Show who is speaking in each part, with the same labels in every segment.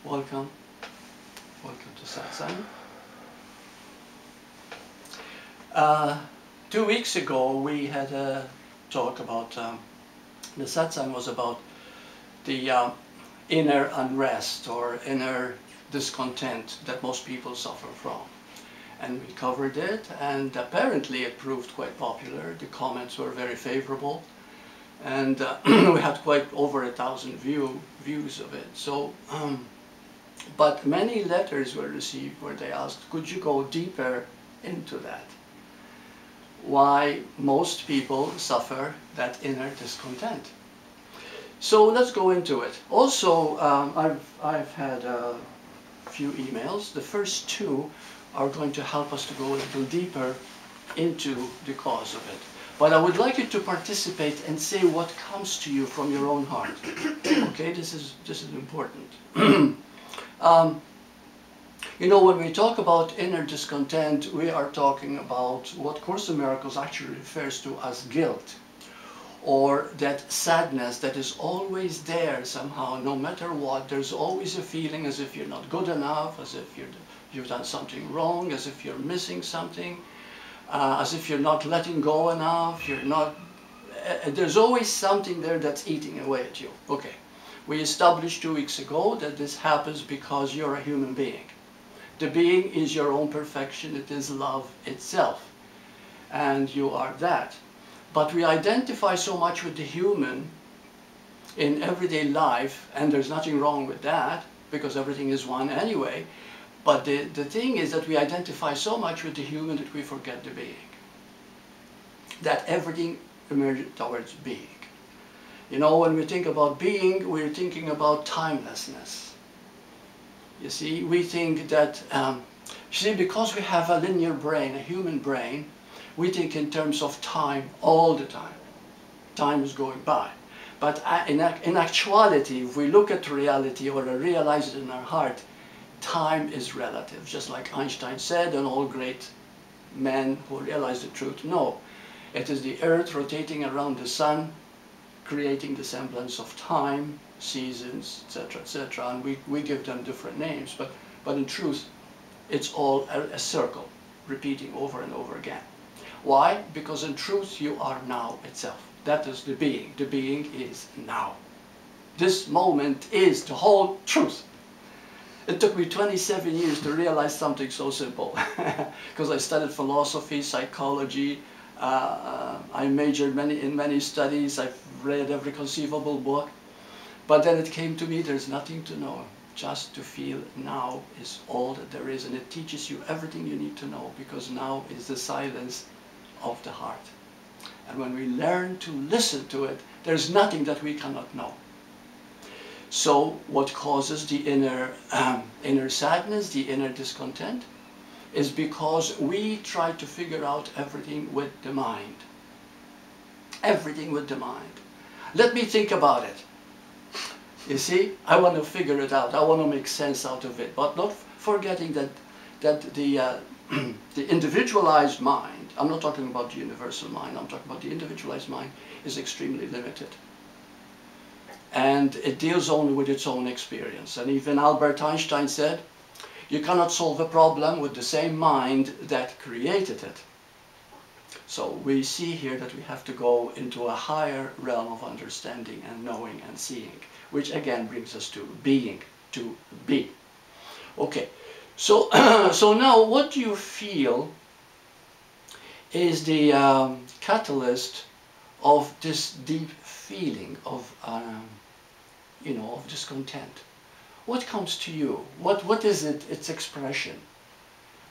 Speaker 1: Welcome. Welcome to Satsang. 2 weeks ago we had a talk about, the Satsang was about the inner unrest or inner discontent that most people suffer from. And we covered it, and apparently it proved quite popular. The comments were very favorable, and we had quite over 1,000 views of it. So, but many letters were received where they asked, could you go deeper into that? Why most people suffer that inner discontent. So let's go into it. Also, I've had a few emails. The first two are going to help us to go a little deeper into the cause of it. But I would like you to participate and say what comes to you from your own heart. Okay, this is important. You know, when we talk about inner discontent, we are talking about what Course in Miracles actually refers to as guilt, or that sadness that is always there somehow, no matter what. There's always a feeling as if you're not good enough, as if you've done something wrong, as if you're missing something, as if you're not letting go enough, you're not... there's always something there that's eating away at you. Okay, we established 2 weeks ago that this happens because you're a human being. The being is your own perfection, it is love itself, and you are that. But we identify so much with the human in everyday life, and there's nothing wrong with that, because everything is one anyway. But the thing is that we identify so much with the human that we forget the being. That everything emerges towards being. You know, when we think about being, we're thinking about timelessness. You see, we think that, because we have a linear brain, a human brain, we think in terms of time all the time. Time is going by. But in actuality, if we look at reality or realize it in our heart, time is relative. Just like Einstein said, and all great men who realize the truth know. It is the earth rotating around the sun, creating the semblance of time, seasons, etc., etc. And we give them different names, but in truth, it's all a circle, repeating over and over again. Why? Because in truth, you are now itself. That is the being. The being is now. This moment is the whole truth. It took me 27 years to realize something so simple. Because I studied philosophy, psychology, I majored in many studies, I've read every conceivable book. But then it came to me, there's nothing to know. Just to feel now is all that there is, and it teaches you everything you need to know, because now is the silence of the heart. And when we learn to listen to it, there's nothing that we cannot know. So what causes the inner sadness, the inner discontent, is because we try to figure out everything with the mind. Everything with the mind. Let me think about it. You see, I want to figure it out. I want to make sense out of it, but not forgetting that the individualized mind, I'm not talking about the universal mind, I'm talking about the individualized mind, is extremely limited. And it deals only with its own experience. And even Albert Einstein said, you cannot solve a problem with the same mind that created it. So we see here that we have to go into a higher realm of understanding and knowing and seeing, which again brings us to being, to be. Okay, so, so now what do you feel is the catalyst of this deep feeling of, you know, of discontent? What comes to you? What is it, its expression?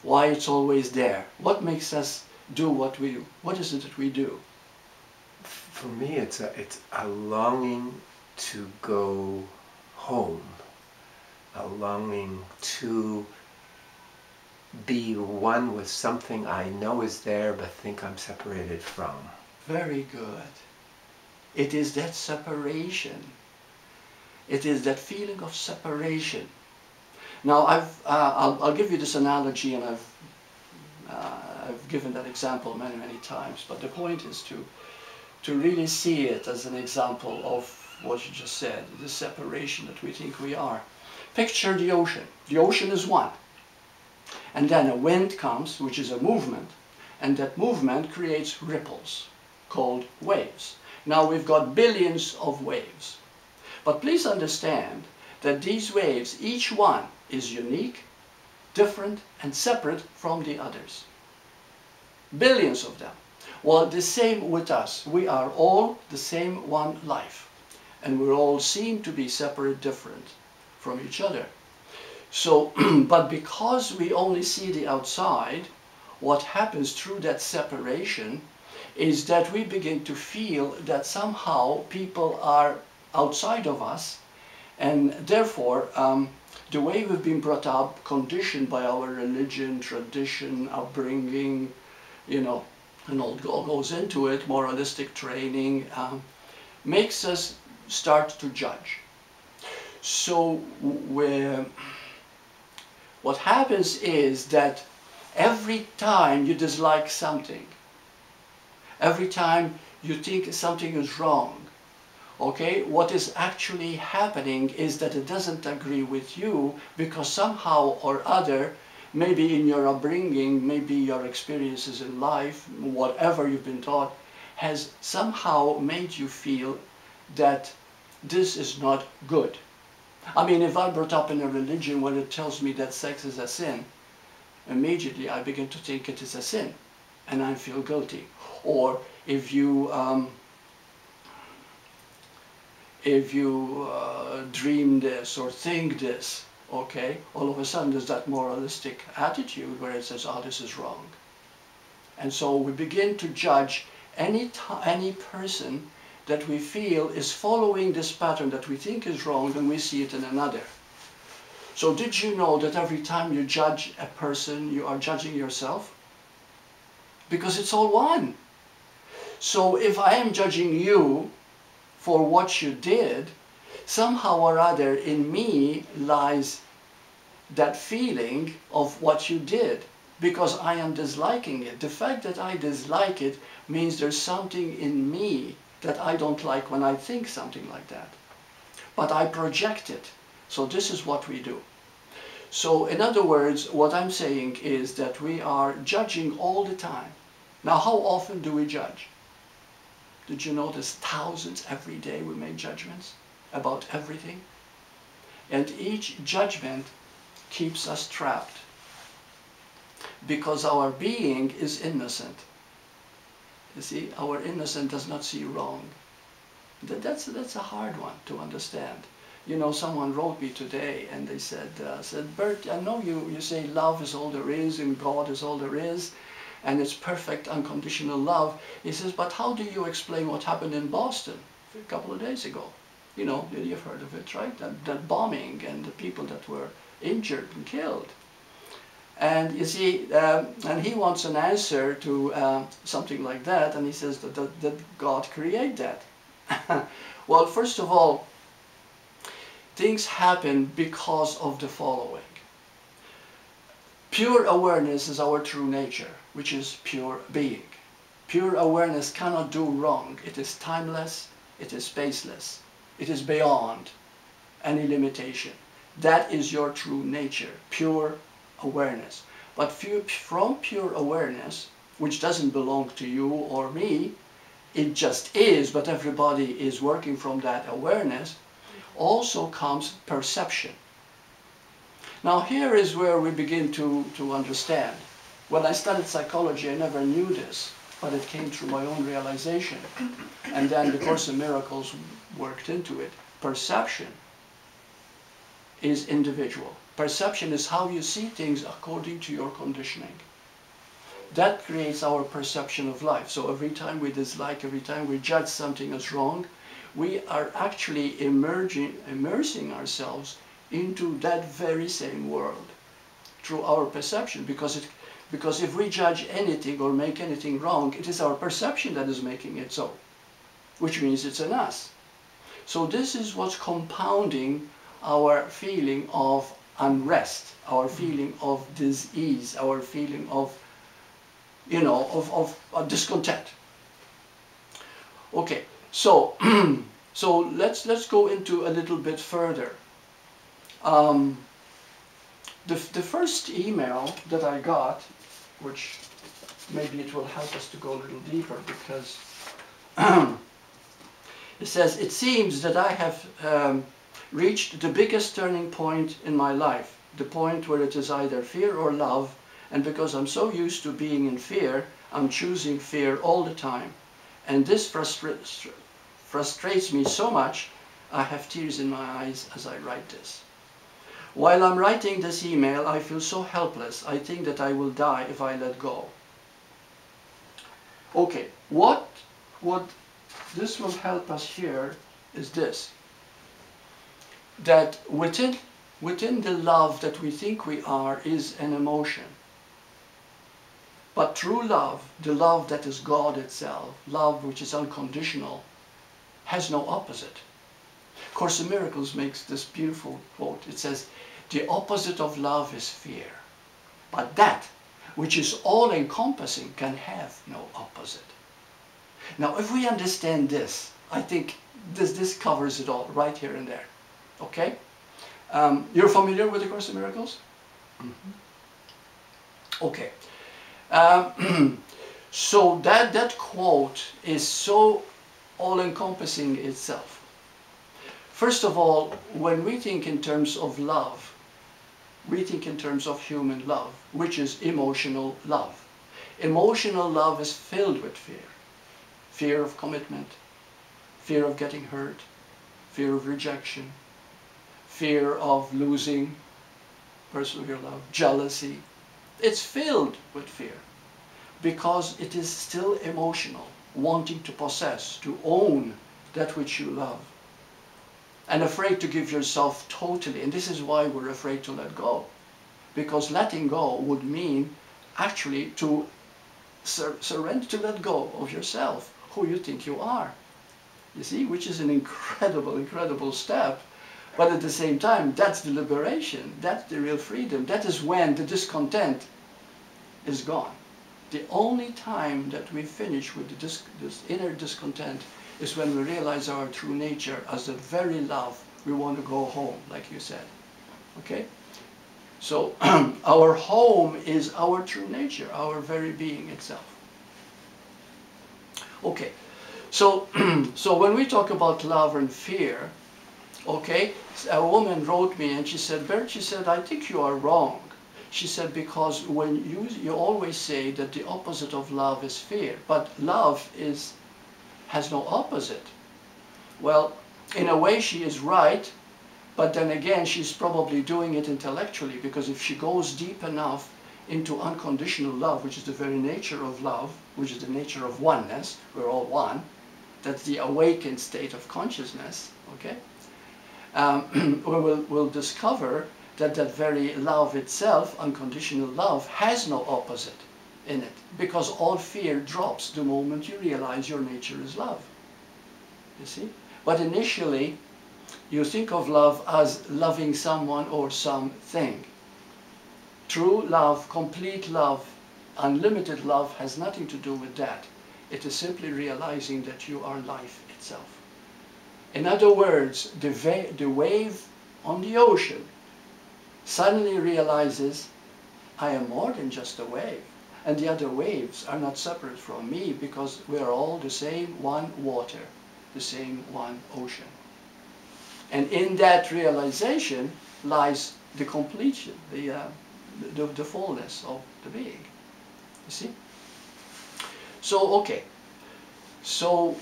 Speaker 1: Why it's always there? What makes us do what we do? What is it that we do?
Speaker 2: For me, it's a longing to go home, a longing to be one with something I know is there but think I'm separated from.
Speaker 1: Very good. It is that separation. It is that feeling of separation. Now, I'll give you this analogy, and I've given that example many, many times, but the point is to really see it as an example of what you just said, the separation that we think we are. Picture the ocean. The ocean is one. And then a wind comes, which is a movement, and that movement creates ripples called waves. Now we've got billions of waves. But please understand that these waves, each one is unique, different, and separate from the others. Billions of them. Well, the same with us. We are all the same one life. And we all seem to be separate, different from each other. So, but because we only see the outside, what happens through that separation is that we begin to feel that somehow people are outside of us, and therefore the way we've been brought up, conditioned by our religion, tradition, upbringing, you know, and all goes into it, moralistic training, makes us start to judge. So what happens is that every time you dislike something, every time you think something is wrong, okay, what is actually happening is that it doesn't agree with you because somehow or other, maybe in your upbringing, maybe your experiences in life, whatever you've been taught, has somehow made you feel that this is not good. I mean, if I'm brought up in a religion where it tells me that sex is a sin, immediately I begin to think it is a sin, and I feel guilty. Or if you dream this or think this, okay, all of a sudden there's that moralistic attitude where it says, oh, this is wrong. And so we begin to judge any person that we feel is following this pattern that we think is wrong, and we see it in another. So did you know that every time you judge a person, you are judging yourself? Because it's all one. So if I am judging you for what you did, somehow or other in me lies that feeling of what you did, because I am disliking it. The fact that I dislike it means there's something in me that I don't like when I think something like that. But I project it. So this is what we do. So in other words, what I'm saying is that we are judging all the time. Now, how often do we judge? Did you know there's thousands every day we make judgments about everything? And each judgment keeps us trapped because our being is innocent. You see, our innocence does not see wrong. That's a hard one to understand. You know, someone wrote me today and they said, Burt, I know you say love is all there is and God is all there is and it's perfect unconditional love. He says, but how do you explain what happened in Boston a couple of days ago? You know, you've heard of it, right? That bombing and the people that were injured and killed. And you see, and he wants an answer to something like that, and he says that God created that. Well, first of all, things happen because of the following. Pure awareness is our true nature, which is pure being. Pure awareness cannot do wrong. It is timeless, it is spaceless, it is beyond any limitation. That is your true nature, pure awareness. But from pure awareness, which doesn't belong to you or me, it just is, but everybody is working from that awareness, also comes perception. Now here is where we begin to understand. When I studied psychology, I never knew this, but it came through my own realization. And then the Course in Miracles worked into it. Perception is individual. Perception is how you see things according to your conditioning. That creates our perception of life. So every time we dislike, every time we judge something as wrong, we are actually immersing ourselves into that very same world through our perception. Because if we judge anything or make anything wrong, it is our perception that is making it so, which means it's in us. So this is what's compounding our feeling of unrest, our feeling of dis-ease, our feeling of, you know, of discontent. Okay, so so let's go into a little bit further. Um, the first email that I got, which maybe it will help us to go a little deeper, because it says, it seems that I have reached the biggest turning point in my life, the point where it is either fear or love, and because I'm so used to being in fear, I'm choosing fear all the time. And this frustrates me so much, I have tears in my eyes as I write this. While I'm writing this email, I feel so helpless. I think that I will die if I let go. Okay, what this will help us here is this, that within the love that we think we are is an emotion. But true love, the love that is God itself, love which is unconditional, has no opposite. Course in Miracles makes this beautiful quote. It says, the opposite of love is fear, but that which is all-encompassing can have no opposite. Now, if we understand this, I think this covers it all, right here and there. Okay? You're familiar with the Course in Miracles? Mm-hmm. Okay. So that quote is so all-encompassing itself. First of all, when we think in terms of love, we think in terms of human love, which is emotional love. Emotional love is filled with fear. Fear of commitment, fear of getting hurt, fear of rejection, fear of losing person of your love, jealousy. It's filled with fear because it is still emotional, wanting to possess, to own that which you love, and afraid to give yourself totally. And this is why we're afraid to let go, because letting go would mean actually to surrender, to let go of yourself, who you think you are. You see, which is an incredible, incredible step. But at the same time, that's the liberation, that's the real freedom. That is when the discontent is gone. The only time that we finish with this inner discontent is when we realize our true nature as the very love we want to go home, like you said. Okay? So our home is our true nature, our very being itself. Okay, so so when we talk about love and fear, okay, a woman wrote me and she said, Bert, she said, I think you are wrong. She said, because when you always say that the opposite of love is fear, but love has no opposite. Well, in a way she is right, but then again she's probably doing it intellectually, because if she goes deep enough into unconditional love, which is the very nature of love, which is the nature of oneness, we're all one, that's the awakened state of consciousness, okay? We'll discover that that very love itself, unconditional love, has no opposite in it, because all fear drops the moment you realize your nature is love. You see? But initially, you think of love as loving someone or something. True love, complete love, unlimited love has nothing to do with that. It is simply realizing that you are life itself. In other words, the wave on the ocean suddenly realizes, I am more than just a wave. And the other waves are not separate from me, because we are all the same one water, the same one ocean. And in that realization lies the completion, the fullness of the being. You see? So, okay. So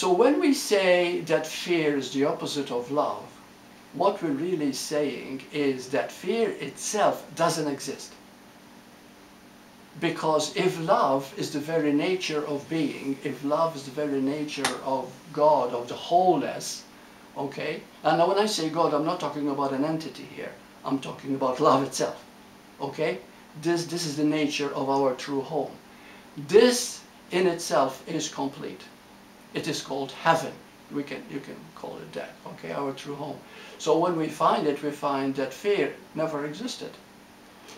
Speaker 1: when we say that fear is the opposite of love, what we're really saying is that fear itself doesn't exist. Because if love is the very nature of being, if love is the very nature of God, of the wholeness, okay? And now when I say God, I'm not talking about an entity here. I'm talking about love itself, okay? This is the nature of our true home. This in itself is complete. It is called heaven. You can call it that, okay? Our true home. So when we find it, we find that fear never existed.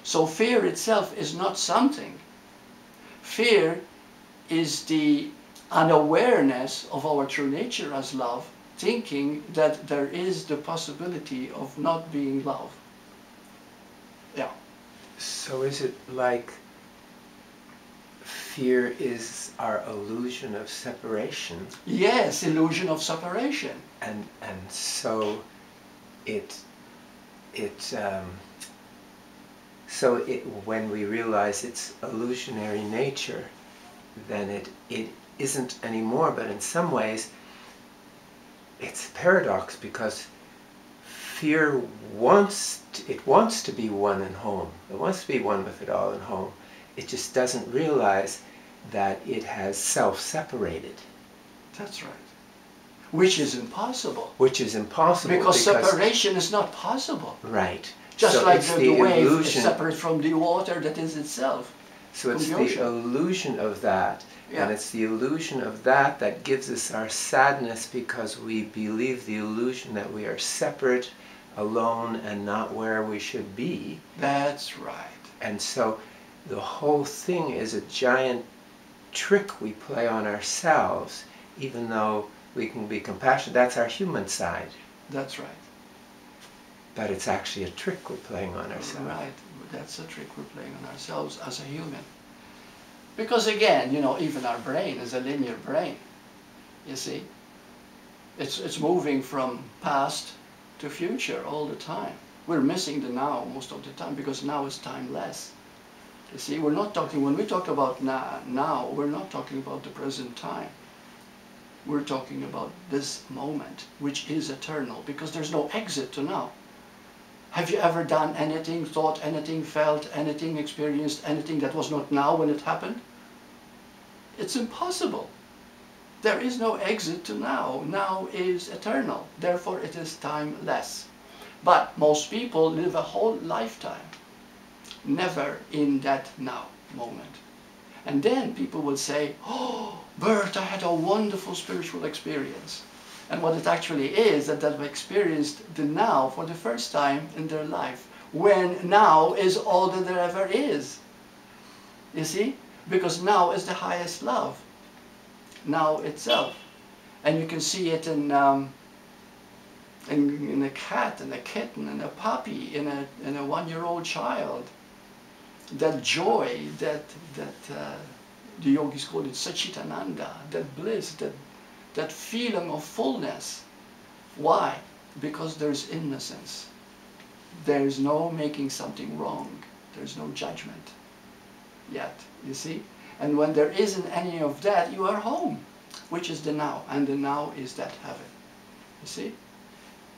Speaker 1: So fear itself is not something. Fear is the unawareness of our true nature as love, thinking that there is the possibility of not being love. Yeah.
Speaker 2: So is it like fear is our illusion of separation?
Speaker 1: Yes, illusion of separation.
Speaker 2: And so when we realize its illusionary nature, then it isn't anymore. But in some ways, it's a paradox, because fear wants to be one and home. It wants to be one with it all and home. It just doesn't realize that it has self-separated.
Speaker 1: That's right. Which is impossible.
Speaker 2: Which is impossible.
Speaker 1: Because separation is not possible.
Speaker 2: Right.
Speaker 1: Just
Speaker 2: so
Speaker 1: like the wave
Speaker 2: illusion,
Speaker 1: is separate from the water that is itself.
Speaker 2: So it's the illusion of that.
Speaker 1: Yeah.
Speaker 2: And it's the illusion of that that gives us our sadness, because we believe the illusion that we are separate, alone, and not where we should be.
Speaker 1: That's right.
Speaker 2: And so the whole thing is a giant trick we play on ourselves, even though we can be compassionate. That's our human side.
Speaker 1: That's right.
Speaker 2: But it's actually a trick we're playing on ourselves.
Speaker 1: Right. That's a trick we're playing on ourselves as a human. Because again, you know, even our brain is a linear brain. You see? It's moving from past to future all the time. We're missing the now most of the time, because now is timeless. You see, we're not talking, when we talk about now, we're not talking about the present time. We're talking about this moment, which is eternal, because there's no exit to now. Have you ever done anything, thought anything, felt anything, experienced anything that was not now when it happened? It's impossible. There is no exit to now. Now is eternal. Therefore it is timeless. But most people live a whole lifetime never in that now moment. And then people will say, oh, Burt, I had a wonderful spiritual experience. And what it actually is, that they've experienced the now for the first time in their life, when now is all that there ever is. You see? Because now is the highest love. Now itself. And you can see it in a cat, in a kitten, in a puppy, in a 1-year-old child. That joy, the yogis call it Sachitananda, that bliss, that feeling of fullness. Why? Because there's innocence. There's no making something wrong. There's no judgment yet, you see? And when there isn't any of that, you are home, which is the now. And the now is that heaven, you see?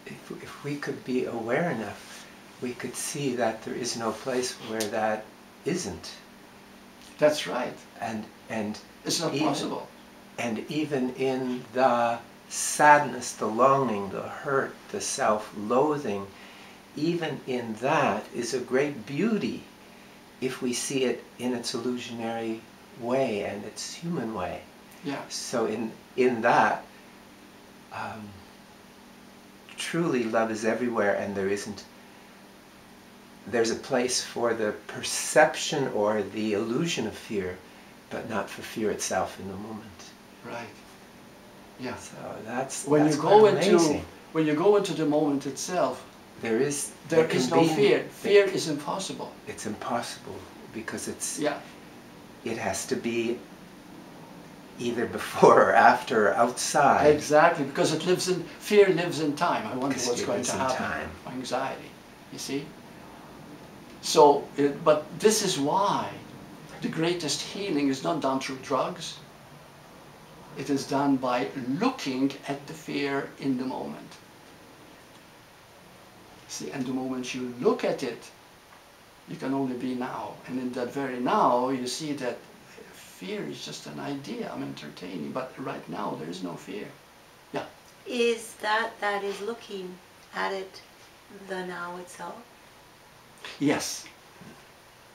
Speaker 2: If we could be aware enough, we could see that there is no place where that isn't.
Speaker 1: That's right.
Speaker 2: And
Speaker 1: it's not possible.
Speaker 2: And even in the sadness, the longing, the hurt, the self-loathing, even in that is a great beauty if we see it in its illusionary way and its human way.
Speaker 1: Yeah.
Speaker 2: So in that, truly love is everywhere, and there's a place for the perception or the illusion of fear, but not for fear itself in the moment.
Speaker 1: Right. Yeah.
Speaker 2: So that's
Speaker 1: when
Speaker 2: that's
Speaker 1: you go
Speaker 2: amazing.
Speaker 1: into when you go into the moment itself,
Speaker 2: there is
Speaker 1: no fear. Fear is impossible.
Speaker 2: It's impossible because it's
Speaker 1: yeah.
Speaker 2: It has to be either before or after or outside.
Speaker 1: Exactly, because fear lives in time. I wonder what's going to happen.
Speaker 2: Time.
Speaker 1: Anxiety, you see. So, but this is why the greatest healing is not done through drugs. It is done by looking at the fear in the moment. See, and the moment you look at it, you can only be now. And in that very now, you see that fear is just an idea I'm entertaining, but right now there is no fear. Yeah.
Speaker 3: Is that is looking at it the now itself?
Speaker 1: Yes.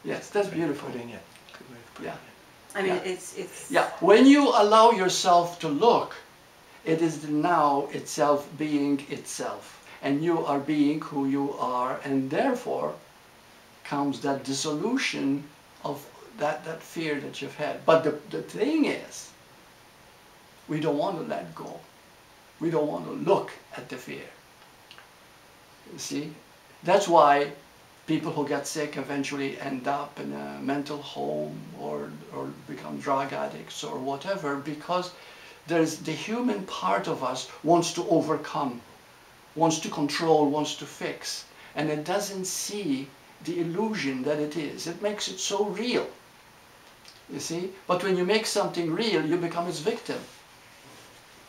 Speaker 1: Yes, that's beautiful.
Speaker 2: Putting it. Good way of putting it.
Speaker 3: I mean,
Speaker 1: yeah.
Speaker 3: it's...
Speaker 1: Yeah, when you allow yourself to look, it is the now itself being itself. And you are being who you are, and therefore comes that dissolution of that fear that you've had. But the thing is, we don't want to let go. We don't want to look at the fear. You see? That's why people who get sick eventually end up in a mental home or become drug addicts or whatever, because there's the human part of us wants to overcome, wants to control, wants to fix, and it doesn't see the illusion that it is. It makes it so real, you see? But when you make something real, you become its victim.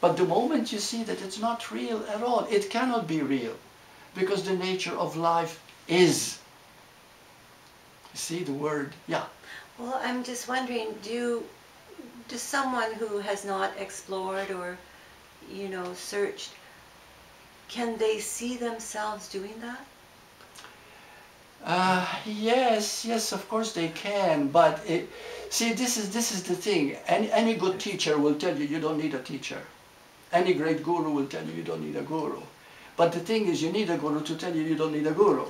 Speaker 1: But the moment you see that it's not real at all, it cannot be real, because the nature of life is. You see the word, yeah.
Speaker 3: Well, I'm just wondering, does someone who has not explored or, searched, can they see themselves doing that?
Speaker 1: Yes, of course they can, but see, this is the thing. Any good teacher will tell you don't need a teacher. Any great guru will tell you don't need a guru. But the thing is, you need a guru to tell you don't need a guru.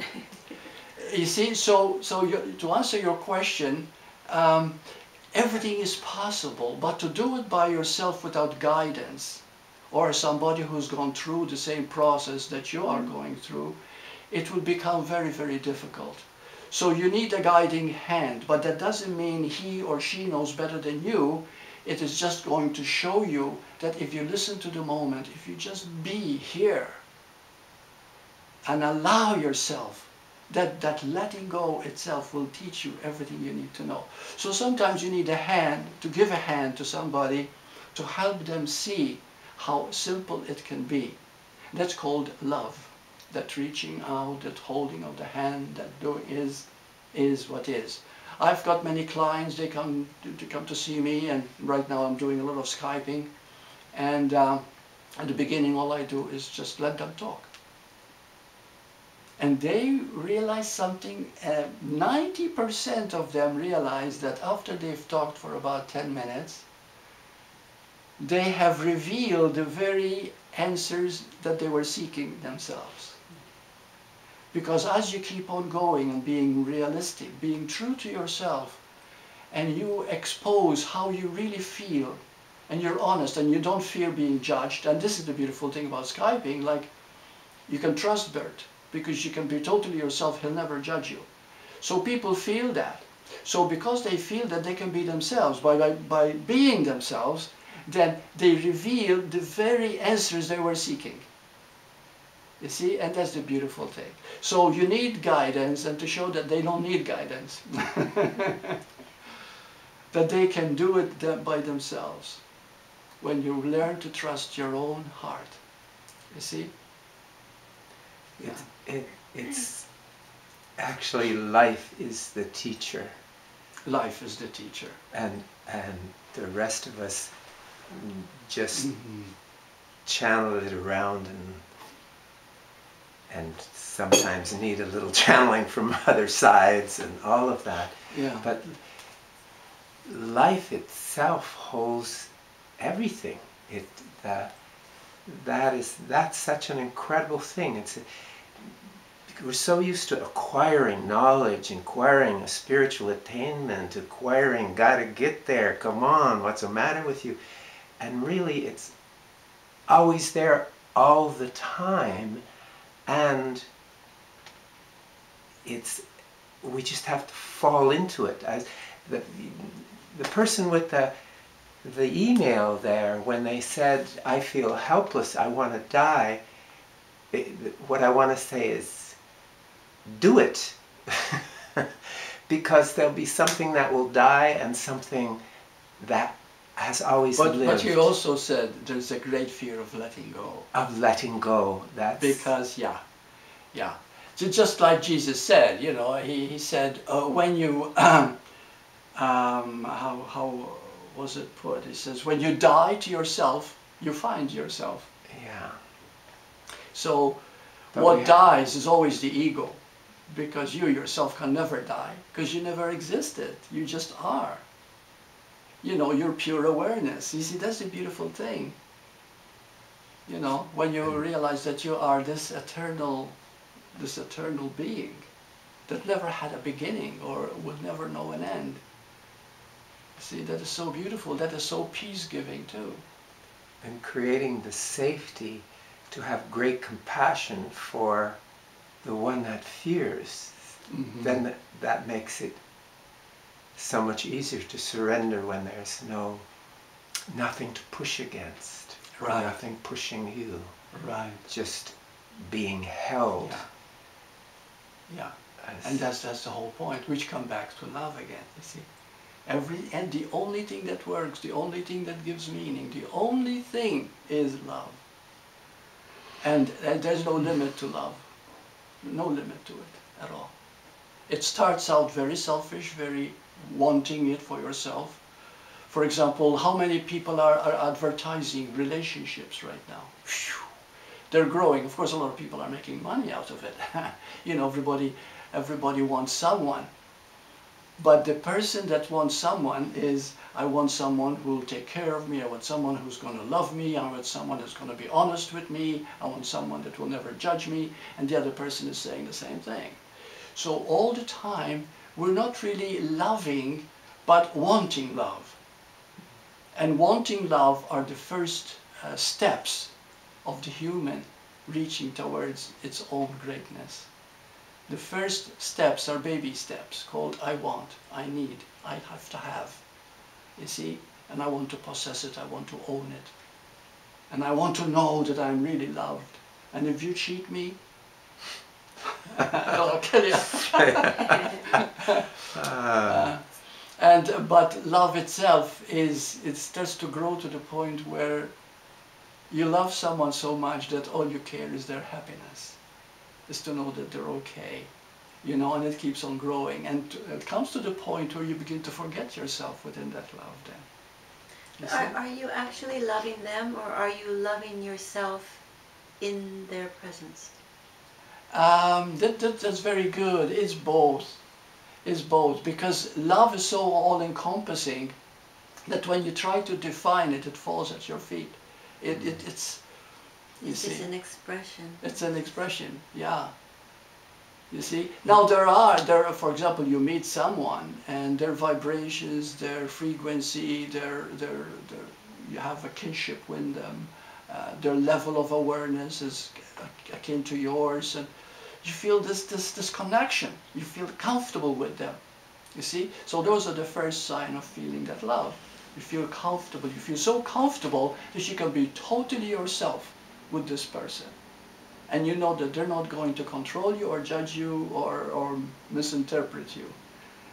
Speaker 1: You see, so to answer your question, everything is possible, but to do it by yourself without guidance, or somebody who's gone through the same process that you are going through, it will become very, very difficult. So you need a guiding hand, but that doesn't mean he or she knows better than you. It is just going to show you that if you listen to the moment, if you just be here and allow yourself, that letting go itself will teach you everything you need to know. So sometimes you need a hand, to give a hand to somebody, to help them see how simple it can be. That's called love. That reaching out, that holding of the hand, that doing is what is. I've got many clients, they come to see me, and right now I'm doing a lot of Skyping, and at the beginning all I do is just let them talk. And they realize something, 90% of them realize that after they've talked for about 10 minutes, they have revealed the very answers that they were seeking themselves. Because as you keep on going and being realistic, being true to yourself, and you expose how you really feel, and you're honest, and you don't fear being judged, and this is the beautiful thing about Skyping, like, you can trust Burt, because you can be totally yourself, he'll never judge you. So people feel that. So because they feel that they can be themselves, by being themselves, then they reveal the very answers they were seeking. You see, and that's the beautiful thing. So you need guidance, and to show that they don't need guidance. That they can do it by themselves. When you learn to trust your own heart. You see?
Speaker 2: Yeah. It's actually, life is the teacher.
Speaker 1: Life is the teacher.
Speaker 2: And the rest of us just channel it around, and sometimes need a little channeling from other sides and all of that.
Speaker 1: Yeah.
Speaker 2: But life itself holds everything. That's such an incredible thing. We're so used to acquiring knowledge, acquiring a spiritual attainment, acquiring, gotta get there, come on, what's the matter with you? And really it's always there all the time, and we just have to fall into it. As the person with the email there, when they said, I feel helpless, I want to die, what I want to say is, do it. Because there'll be something that will die and something that has always lived.
Speaker 1: But you also said there's a great fear of letting go.
Speaker 2: Of letting go. That's
Speaker 1: because yeah. So just like Jesus said, he said when you how was it put? He says, when you die to yourself, you find yourself.
Speaker 2: Yeah.
Speaker 1: So what dies is always the ego, because you yourself can never die, because you never existed. You just are. You're pure awareness. You see, that's the beautiful thing. When you realize that you are this eternal being that never had a beginning or will never know an end. See, that is so beautiful. That is so peace-giving too.
Speaker 2: and creating the safety to have great compassion for the one that fears, then that makes it so much easier to surrender when there's nothing to push against,
Speaker 1: Right.
Speaker 2: nothing pushing you,
Speaker 1: Right.
Speaker 2: just being held.
Speaker 1: Yeah. And that's the whole point, which comes back to love again, you see. And the only thing that works, the only thing that gives meaning, the only thing is love. And there's no limit to love. No limit to it at all. It starts out very selfish, very wanting it for yourself. For example, how many people are advertising relationships right now? Phew. They're growing. Of course, a lot of people are making money out of it. You know, everybody wants someone. But the person that wants someone is, I want someone who will take care of me, I want someone who's going to love me, I want someone that's going to be honest with me, I want someone that will never judge me, and the other person is saying the same thing. So all the time, we're not really loving, but wanting love. And wanting love are the first steps of the human reaching towards its own greatness. The first steps are baby steps called I want, I need, I have to have. You see? And I want to possess it, I want to own it. And I want to know that I'm really loved. And if you cheat me, I'll kill you. But love itself it starts to grow to the point where you love someone so much that all you care is their happiness. Is to know that they're okay, you know, and it keeps on growing, and it comes to the point where you begin to forget yourself within that love. Then,
Speaker 3: are you actually loving them, or are you loving yourself in their presence?
Speaker 1: That's very good. It's both. It's both, because love is so all-encompassing that when you try to define it, it falls at your feet. It's
Speaker 3: It's just an expression.
Speaker 1: It's an expression, yeah. You see? Now there are, for example, you meet someone and their vibrations, their frequency, you have a kinship with them, their level of awareness is akin to yours, and you feel this connection. You feel comfortable with them. You see? So those are the first sign of feeling that love. You feel comfortable. You feel so comfortable that you can be totally yourself with this person, and you know that they're not going to control you or judge you or misinterpret you,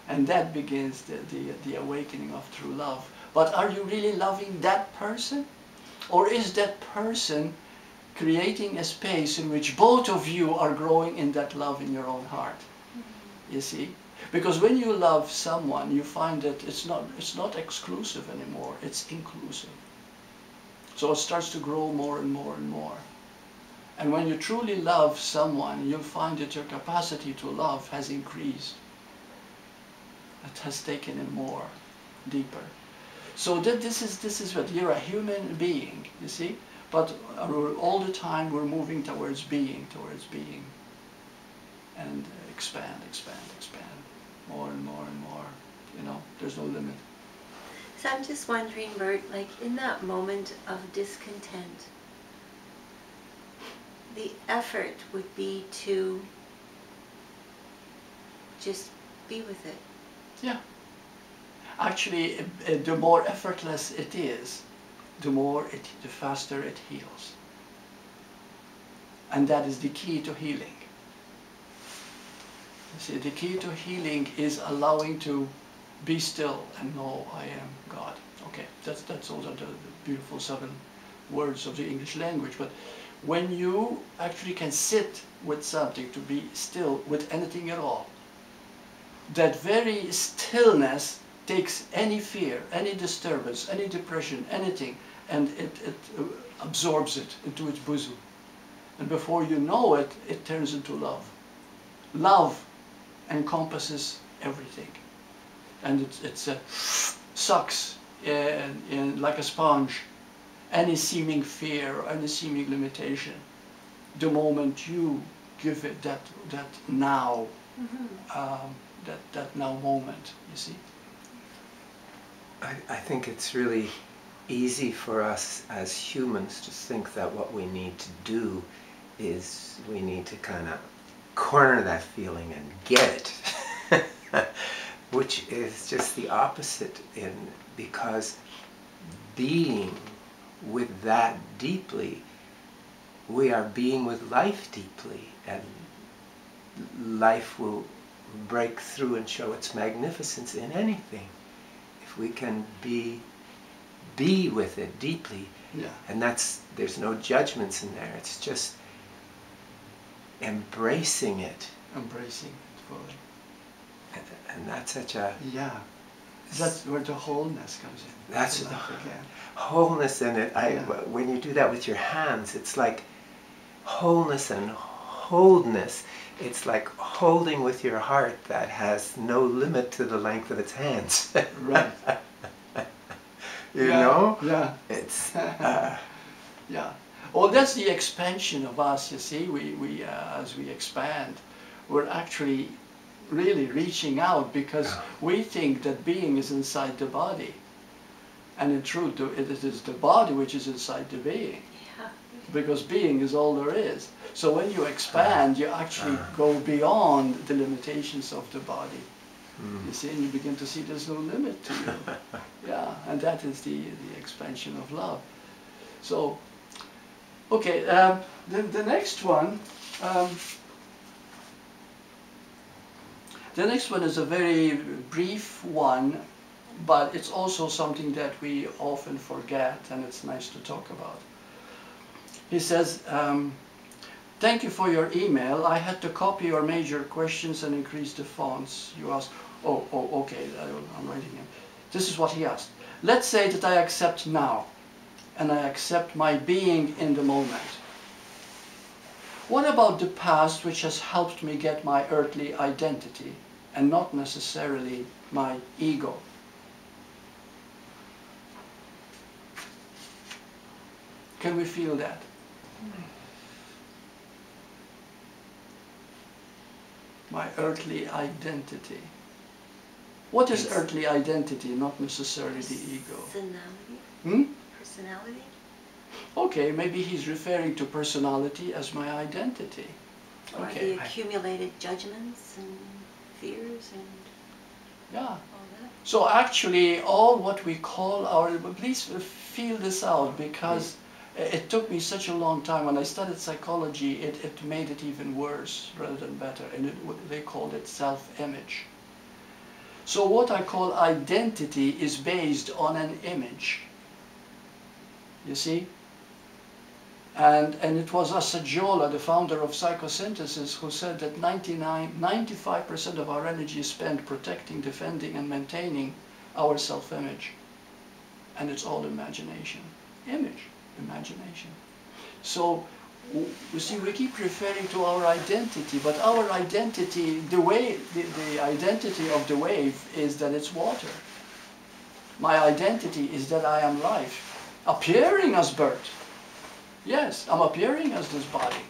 Speaker 1: and that begins the awakening of true love. But are you really loving that person, or is that person creating a space in which both of you are growing in that love in your own heart? You see, because when you love someone, you find that it's not exclusive anymore, it's inclusive. So it starts to grow more and more and more. And when you truly love someone, you'll find that your capacity to love has increased. It has taken in more, deeper. So this is what, you're a human being, you see? But all the time we're moving towards being. And expand, more and more and more. You know, there's no limit.
Speaker 3: So I'm just wondering, Burt, like in that moment of discontent, the effort would be to just be with it.
Speaker 1: Yeah. Actually, the more effortless it is, the faster it heals. And that is the key to healing. You see, the key to healing is allowing to be still and know I am God. Okay, that's those are the beautiful 7 words of the English language. But when you actually can sit with something, to be still with anything at all, that very stillness takes any fear, any disturbance, any depression, anything, and it absorbs it into its bosom. And before you know it, it turns into love. Love encompasses everything. And it sucks in like a sponge any seeming fear, any seeming limitation. The moment you give it that now, that now moment, you see.
Speaker 2: I think it's really easy for us as humans to think that what we need to do is we need to kind of corner that feeling and get it, which is just the opposite, because being with that deeply, we are being with life deeply, and life will break through and show its magnificence in anything if we can be with it deeply.
Speaker 1: Yeah.
Speaker 2: And there's no judgments in there, it's just embracing it.
Speaker 1: Embracing it fully.
Speaker 2: And that's such a...
Speaker 1: Yeah. That's where the wholeness comes in.
Speaker 2: That's
Speaker 1: the
Speaker 2: the
Speaker 1: again.
Speaker 2: wholeness in it.
Speaker 1: Yeah.
Speaker 2: When you do that with your hands, it's like wholeness and wholeness. It's like holding with your heart that has no limit to the length of its hands.
Speaker 1: Right.
Speaker 2: You know?
Speaker 1: Yeah.
Speaker 2: It's...
Speaker 1: Yeah. Well, that's the expansion of us, you see. We as we expand, we're actually really reaching out, because we think that being is inside the body. And in truth, it is the body which is inside the being.
Speaker 3: Yeah.
Speaker 1: Because being is all there is. So when you expand, you actually go beyond the limitations of the body. You see, and you begin to see there's no limit to you. Yeah, and that is the expansion of love. So, okay, the next one, is a very brief one, but it's also something that we often forget, and it's nice to talk about. He says, thank you for your email. I had to copy your major questions and increase the fonts. You asked, okay, I'm writing it. This is what he asked. Let's say that I accept now, and I accept my being in the moment. What about the past, which has helped me get my earthly identity, and not necessarily my ego? Can we feel that? My earthly identity. What is earthly identity, not necessarily the ego?
Speaker 3: Personality? Personality?
Speaker 1: Okay, maybe he's referring to personality as my identity.
Speaker 3: Or
Speaker 1: Okay.
Speaker 3: the accumulated judgments and fears and
Speaker 1: Yeah.
Speaker 3: all that.
Speaker 1: So actually, all what we call our... Please feel this out, because it took me such a long time. When I studied psychology, it made it even worse rather than better. And they called it self-image. So what I call identity is based on an image. You see? And it was Assaggiola, the founder of psychosynthesis, who said that 95% of our energy is spent protecting, defending, and maintaining our self-image. And it's all imagination. Image, imagination. So, you see, we keep referring to our identity, but our identity, the identity of the wave is that it's water. My identity is that I am life, appearing as Burt. Yes, I'm appearing as this body.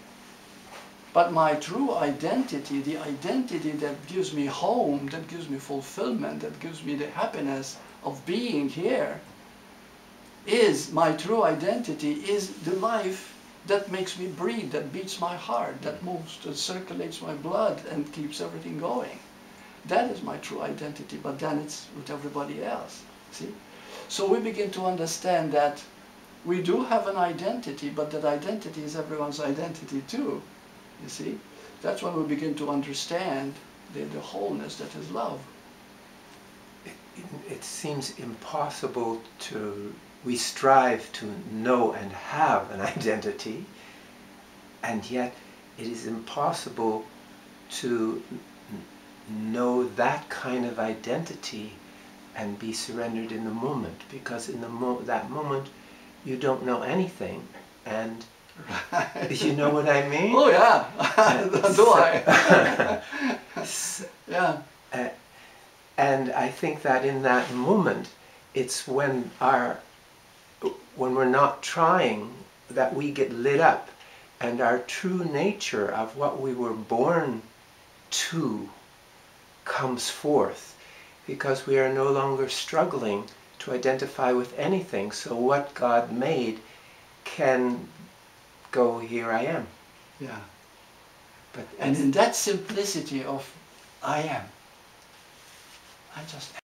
Speaker 1: But my true identity, the identity that gives me home, that gives me fulfillment, that gives me the happiness of being here, is my true identity, is the life that makes me breathe, that beats my heart, that moves, that circulates my blood and keeps everything going. That is my true identity, but then it's with everybody else, see? So we begin to understand that we do have an identity, but that identity is everyone's identity too, you see? That's when we begin to understand the wholeness that is love.
Speaker 2: It seems impossible to... We strive to know and have an identity, and yet it is impossible to know that kind of identity and be surrendered in the moment, because in that moment you don't know anything, and
Speaker 1: Right.
Speaker 2: you know what I mean?
Speaker 1: Oh yeah, do I? Yeah.
Speaker 2: And I think that in that moment, it's when we're not trying, that we get lit up, and our true nature of what we were born to comes forth, because we are no longer struggling to identify with anything. So what God made can go, here I am.
Speaker 1: Yeah.
Speaker 2: But
Speaker 1: And in that simplicity of I am, I just